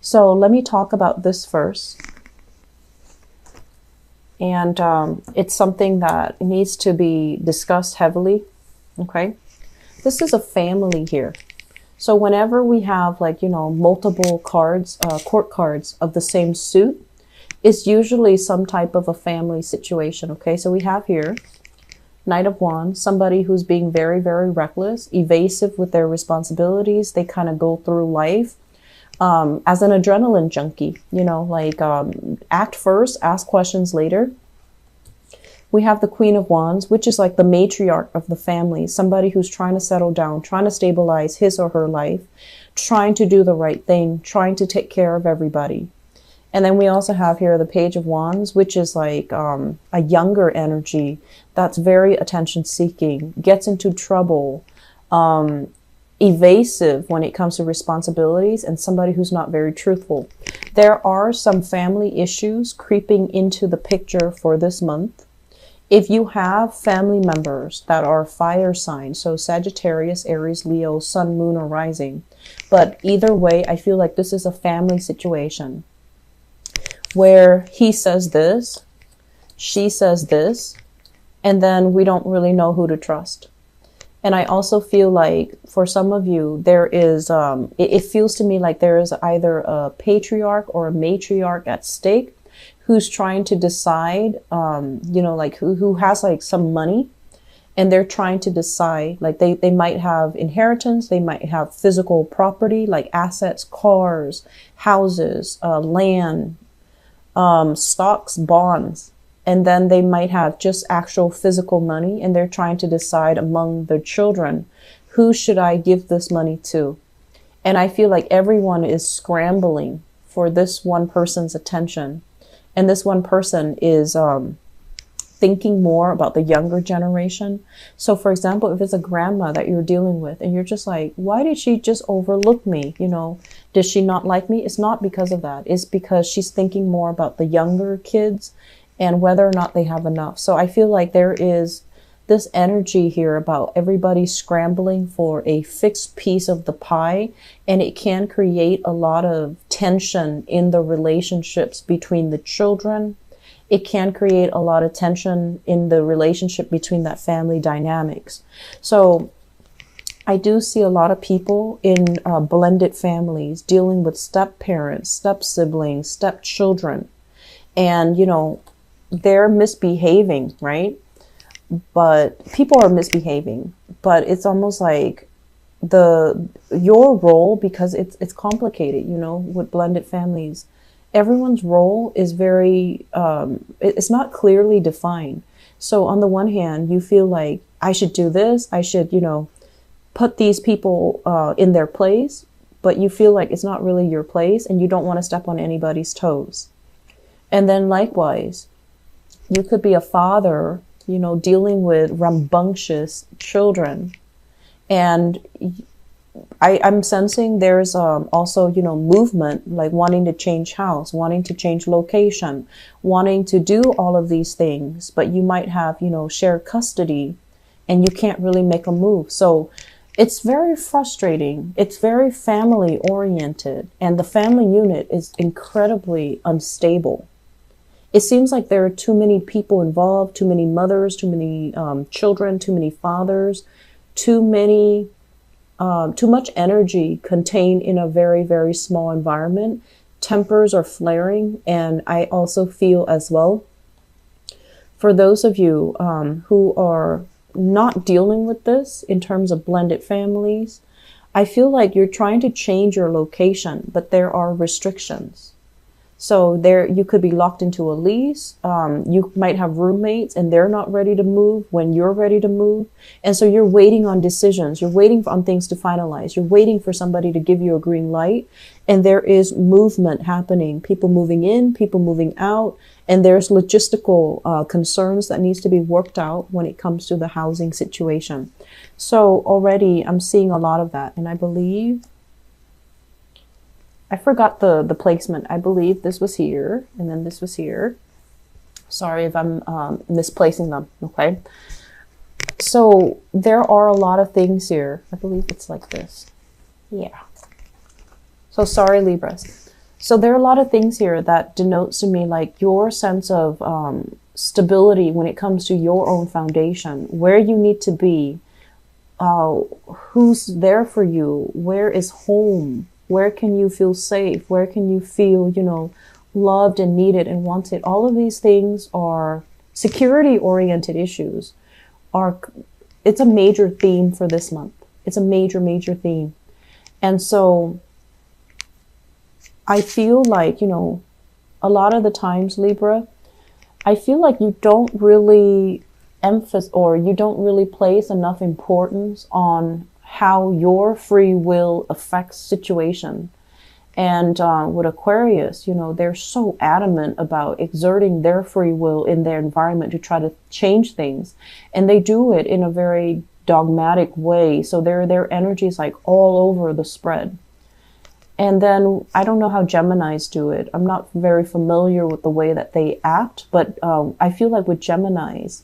So let me talk about this first. And it's something that needs to be discussed heavily. Okay. This is a family here. So whenever we have, like, you know, multiple cards, court cards of the same suit, it's usually some type of a family situation. Okay. So we have here Knight of Wands, somebody who's being very, very reckless, evasive with their responsibilities. They kind of go through life as an adrenaline junkie, you know, like act first, ask questions later. We have the Queen of Wands, which is like the matriarch of the family, somebody who's trying to settle down, trying to stabilize his or her life, trying to do the right thing, trying to take care of everybody. And then we also have here the Page of Wands, which is like a younger energy that's very attention seeking, gets into trouble, evasive when it comes to responsibilities, and somebody who's not very truthful. There are some family issues creeping into the picture for this month. If you have family members that are fire signs, so Sagittarius, Aries, Leo, Sun, Moon, or Rising, but either way, I feel like this is a family situation where he says this, she says this, and then we don't really know who to trust. And I also feel like for some of you, there is, it feels to me like there is either a patriarch or a matriarch at stake who's trying to decide, you know, like who has like some money, and they're trying to decide, like they might have inheritance, they might have physical property, like assets, cars, houses, land, stocks, bonds. And then they might have just actual physical money, and they're trying to decide among their children, who should I give this money to? And I feel like everyone is scrambling for this one person's attention. And this one person is thinking more about the younger generation. So for example, if it's a grandma that you're dealing with and you're just like, why did she just overlook me? You know, does she not like me? It's not because of that. It's because she's thinking more about the younger kids and whether or not they have enough. So I feel like there is this energy here about everybody scrambling for a fixed piece of the pie, and it can create a lot of tension in the relationships between the children. It can create a lot of tension in the relationship between that family dynamics. So I do see a lot of people in blended families dealing with step parents, step siblings, step children, and, you know, they're misbehaving, right? But people are misbehaving, but it's almost like your role, because it's complicated, you know, with blended families. Everyone's role is very, it's not clearly defined. So on the one hand, you feel like I should do this, I should, you know, put these people in their place, but you feel like it's not really your place and you don't want to step on anybody's toes. And then likewise, you could be a father, you know, dealing with rambunctious children. And I'm sensing there's also, you know, movement, like wanting to change house, wanting to change location, wanting to do all of these things. But you might have, you know, shared custody and you can't really make a move. So it's very frustrating. It's very family oriented. And the family unit is incredibly unstable. It seems like there are too many people involved, too many mothers, too many children, too many fathers, too much energy contained in a very, very small environment. Tempers are flaring. And I also feel as well, for those of you who are not dealing with this in terms of blended families, I feel like you're trying to change your location, but there are restrictions. So there, you could be locked into a lease. You might have roommates and they're not ready to move when you're ready to move. And so you're waiting on decisions. You're waiting on things to finalize. You're waiting for somebody to give you a green light. And there is movement happening. People moving in, people moving out. And there's logistical concerns that needs to be worked out when it comes to the housing situation. So already I'm seeing a lot of that. And I believe, I forgot the placement. I believe this was here and then this was here. Sorry if I'm misplacing them, okay? So there are a lot of things here. I believe it's like this. Yeah. So sorry, Libras. So there are a lot of things here that denotes to me like your sense of stability when it comes to your own foundation, where you need to be, who's there for you, where is home, where can you feel safe, where can you feel, you know, loved and needed and wanted. All of these things are security oriented issues. It's a major theme for this month. It's a major theme. And so I feel like, you know, a lot of the times, Libra, I feel like you don't really emphasize, or you don't really place enough importance on how your free will affects situation. And with Aquarius, you know, they're so adamant about exerting their free will in their environment to try to change things. And they do it in a very dogmatic way. So their energy is like all over the spread. And then I don't know how Geminis do it. I'm not very familiar with the way that they act, but I feel like with Geminis,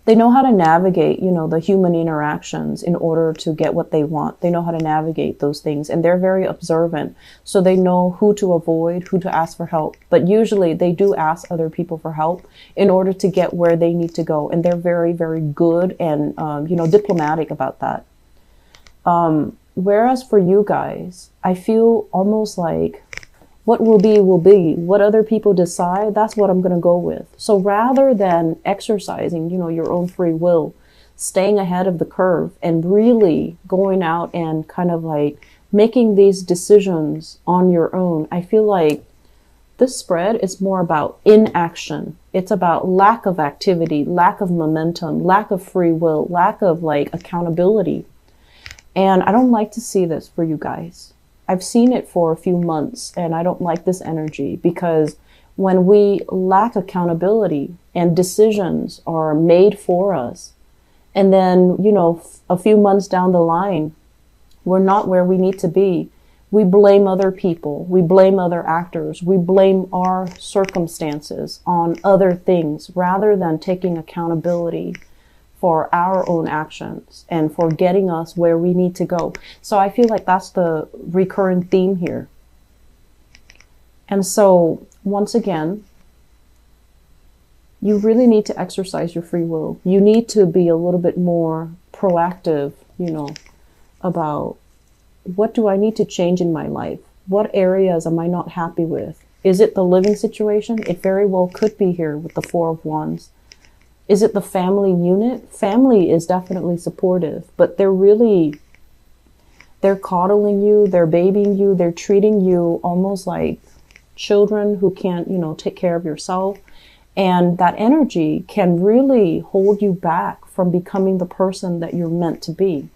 they know how to navigate, you know, the human interactions in order to get what they want. They know how to navigate those things, and they're very observant. So they know who to avoid, who to ask for help. But usually they do ask other people for help in order to get where they need to go. And they're very, very good and, you know, diplomatic about that. Whereas for you guys, I feel almost like what will be will be. What other people decide, that's what I'm going to go with. So rather than exercising, you know, your own free will, staying ahead of the curve and really going out and kind of like making these decisions on your own, I feel like this spread is more about inaction. It's about lack of activity, lack of momentum, lack of free will, lack of like accountability. And I don't like to see this for you guys. I've seen it for a few months, and I don't like this energy, because when we lack accountability and decisions are made for us, and then, you know, a few months down the line, we're not where we need to be, we blame other people, we blame other actors, we blame our circumstances on other things rather than taking accountability for our own actions and for getting us where we need to go. So I feel like that's the recurring theme here. And so once again, you really need to exercise your free will. You need to be a little bit more proactive, you know, about what do I need to change in my life? What areas am I not happy with? Is it the living situation? It very well could be here with the Four of Wands. Is it the family unit? Family is definitely supportive, but they're coddling you, they're babying you, they're treating you almost like children who can't, you know, take care of yourself. And that energy can really hold you back from becoming the person that you're meant to be.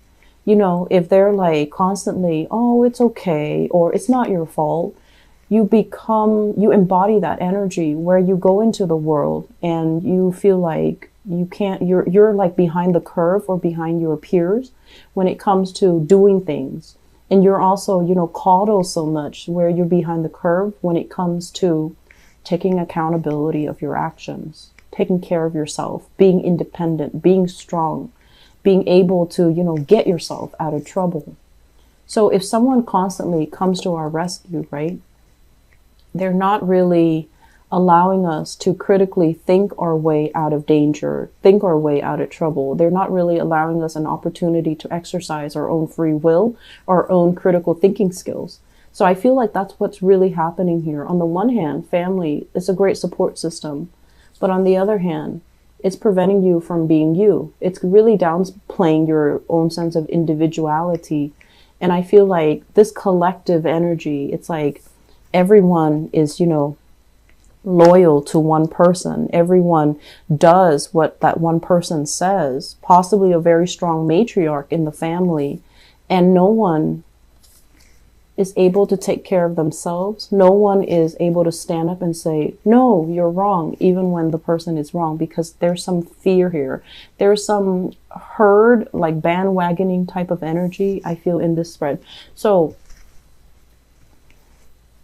You know, if they're like constantly, oh, it's okay, or it's not your fault, you embody that energy where you go into the world and you feel like you're like behind the curve or behind your peers when it comes to doing things. And you're also, you know, coddled so much where you're behind the curve when it comes to taking accountability of your actions, taking care of yourself, being independent, being strong, being able to, you know, get yourself out of trouble. So if someone constantly comes to our rescue, right, they're not really allowing us to critically think our way out of danger, think our way out of trouble. They're not really allowing us an opportunity to exercise our own free will, our own critical thinking skills. So I feel like that's what's really happening here. On the one hand, family is a great support system, but on the other hand, it's preventing you from being you. It's really downplaying your own sense of individuality. And I feel like this collective energy, it's like everyone is, you know, loyal to one person. Everyone does what that one person says, possibly a very strong matriarch in the family, and no one is able to take care of themselves. No one is able to stand up and say, no, you're wrong, even when the person is wrong, because there's some fear here. There's some herd, like bandwagoning type of energy I feel in this spread. So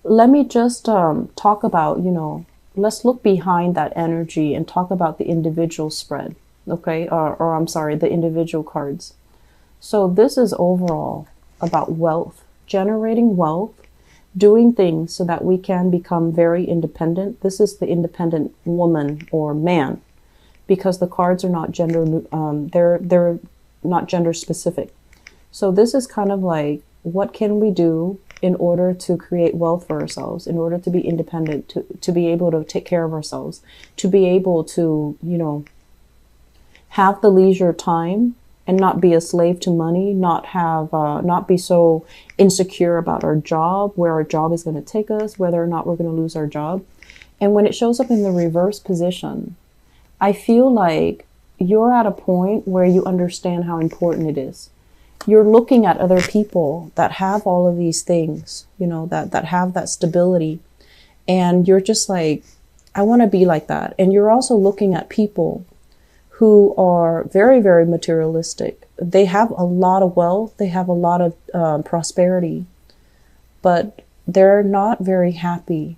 let me just talk about, you know, let's look behind that energy and talk about the individual spread, okay? Or I'm sorry, the individual cards. So this is overall about wealth, generating wealth, doing things so that we can become very independent. This is the independent woman or man, because the cards are not gender, they're not gender specific. So this is kind of like, what can we do in order to create wealth for ourselves, in order to be independent, to be able to take care of ourselves, to be able to, you know, have the leisure time and not be a slave to money, not be so insecure about our job, where our job is going to take us, whether or not we're going to lose our job. And when it shows up in the reverse position, I feel like you're at a point where you understand how important it is. You're looking at other people that have all of these things, you know, that have that stability. And you're just like, I want to be like that. And you're also looking at people who are very, very materialistic. They have a lot of wealth. They have a lot of prosperity, but they're not very happy.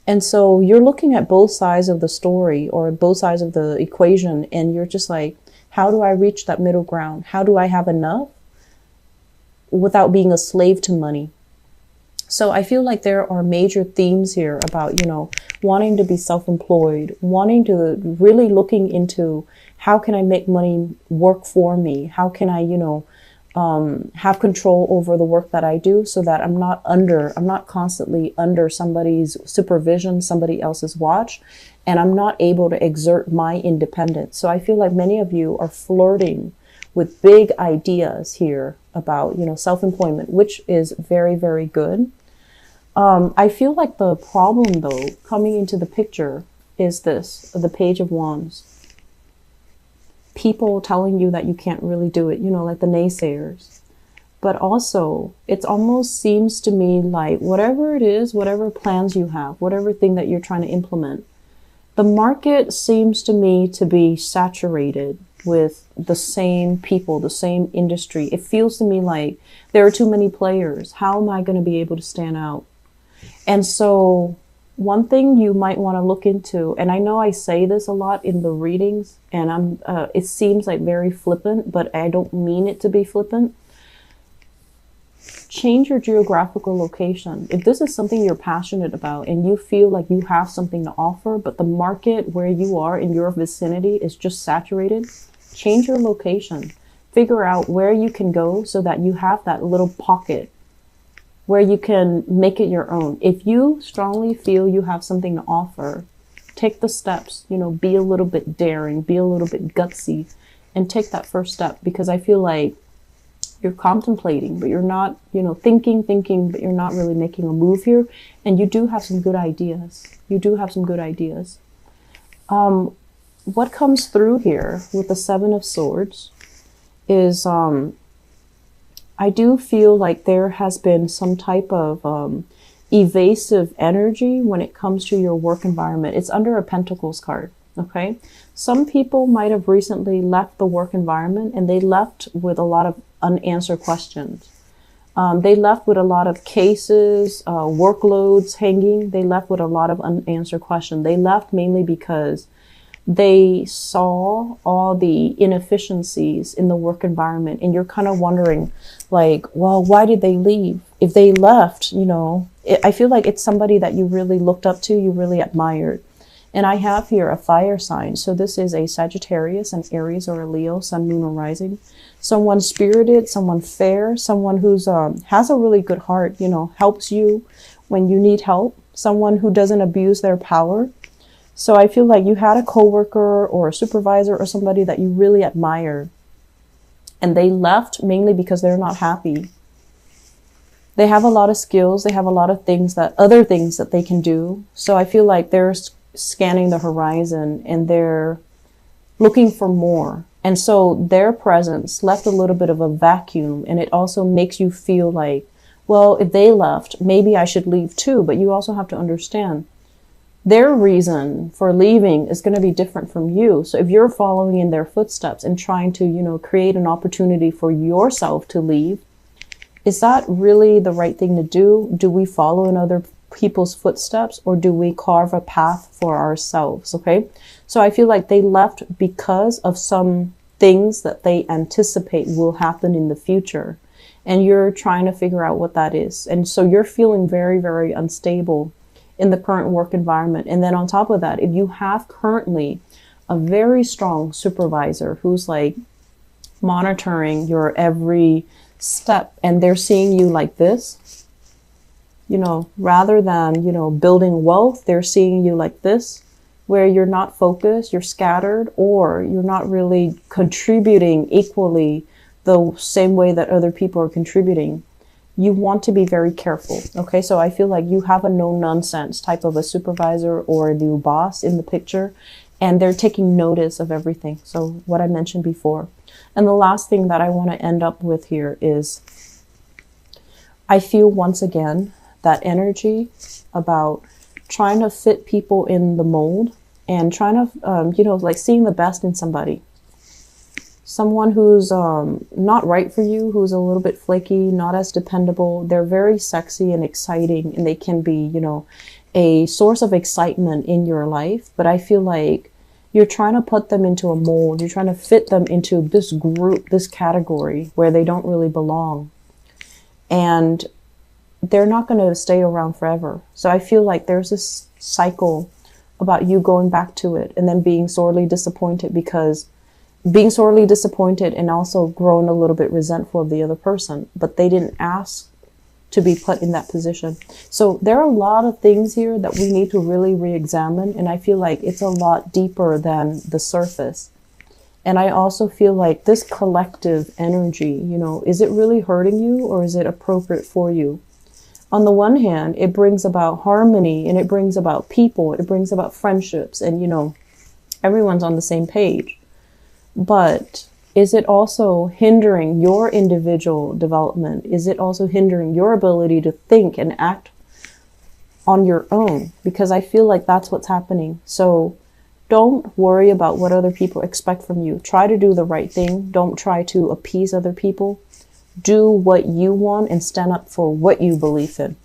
And so you're looking at both sides of the story or both sides of the equation, and you're just like, how do I reach that middle ground? How do I have enough without being a slave to money? So I feel like there are major themes here about, you know, wanting to be self-employed, wanting to really looking into how can I make money work for me? How can I, you know, have control over the work that I do so that I'm not constantly under somebody's supervision, somebody else's watch, and I'm not able to exert my independence. So I feel like many of you are flirting with big ideas here about, you know, self-employment, which is very, very good. I feel like the problem, though, coming into the picture is this, the Page of Wands. People telling you that you can't really do it, you know, like the naysayers. But also, it almost seems to me like whatever it is, whatever plans you have, whatever thing that you're trying to implement, the market seems to me to be saturated with the same people, the same industry. It feels to me like there are too many players. How am I going to be able to stand out? And so one thing you might want to look into, and I know I say this a lot in the readings, and it seems like very flippant, but I don't mean it to be flippant. Change your geographical location. If this is something you're passionate about and you feel like you have something to offer, but the market where you are in your vicinity is just saturated, change your location. Figure out where you can go so that you have that little pocket where you can make it your own. If you strongly feel you have something to offer, take the steps, you know, be a little bit daring, be a little bit gutsy, and take that first step, because I feel like you're contemplating, but you're not, you know, thinking, but you're not really making a move here. And you do have some good ideas. You do have some good ideas. What comes through here with the Seven of Swords is, I do feel like there has been some type of evasive energy when it comes to your work environment. It's under a Pentacles card, okay? Some people might have recently left the work environment and they left with a lot of unanswered questions. They left with a lot of cases, workloads hanging. They left with a lot of unanswered questions. They left mainly because they saw all the inefficiencies in the work environment, and you're kind of wondering, like, well, why did they leave? If they left, you know, I feel like it's somebody that you really looked up to, you really admired. And I have here a fire sign. So this is a Sagittarius, an Aries, or a Leo, Sun, Moon, or Rising. Someone spirited, someone fair, someone who's has a really good heart, you know, helps you when you need help, someone who doesn't abuse their power. So I feel like you had a coworker or a supervisor or somebody that you really admire, and they left mainly because they're not happy. They have a lot of skills. They have a lot of other things that they can do. So I feel like they're scanning the horizon and they're looking for more. And so their presence left a little bit of a vacuum, and it also makes you feel like, well, if they left, maybe I should leave too. But you also have to understand, their reason for leaving is going to be different from you. So if you're following in their footsteps and trying to, you know, create an opportunity for yourself to leave, is that really the right thing to do? Do we follow in other people's footsteps, or do we carve a path for ourselves? Okay. So I feel like they left because of some things that they anticipate will happen in the future. and you're trying to figure out what that is. And so you're feeling very, very unstable in the current work environment. And then on top of that, if you have currently a very strong supervisor who's like monitoring your every step, and they're seeing you like this, you know, rather than, you know, building wealth, they're seeing you like this, where you're not focused, you're scattered, or you're not really contributing equally the same way that other people are contributing. You want to be very careful. Okay, so I feel like you have a no nonsense type of a supervisor or a new boss in the picture, and they're taking notice of everything. So what I mentioned before. And the last thing that I want to end up with here is I feel once again that energy about trying to fit people in the mold and trying to, you know, like seeing the best in somebody. Someone who's not right for you, who's a little bit flaky, not as dependable. They're very sexy and exciting, and they can be, you know, a source of excitement in your life. But I feel like you're trying to put them into a mold. You're trying to fit them into this group, this category where they don't really belong. And they're not going to stay around forever. So I feel like there's this cycle about you going back to it and then being sorely disappointed, because being sorely disappointed and also growing a little bit resentful of the other person, but they didn't ask to be put in that position. So there are a lot of things here that we need to really re-examine, and I feel like it's a lot deeper than the surface. And I also feel like this collective energy, you know, is it really hurting you, or is it appropriate for you? On the one hand, it brings about harmony, and it brings about people, it brings about friendships, and, you know, everyone's on the same page. But is it also hindering your individual development? Is it also hindering your ability to think and act on your own? Because I feel like that's what's happening. So don't worry about what other people expect from you. Try to do the right thing. Don't try to appease other people. Do what you want and stand up for what you believe in.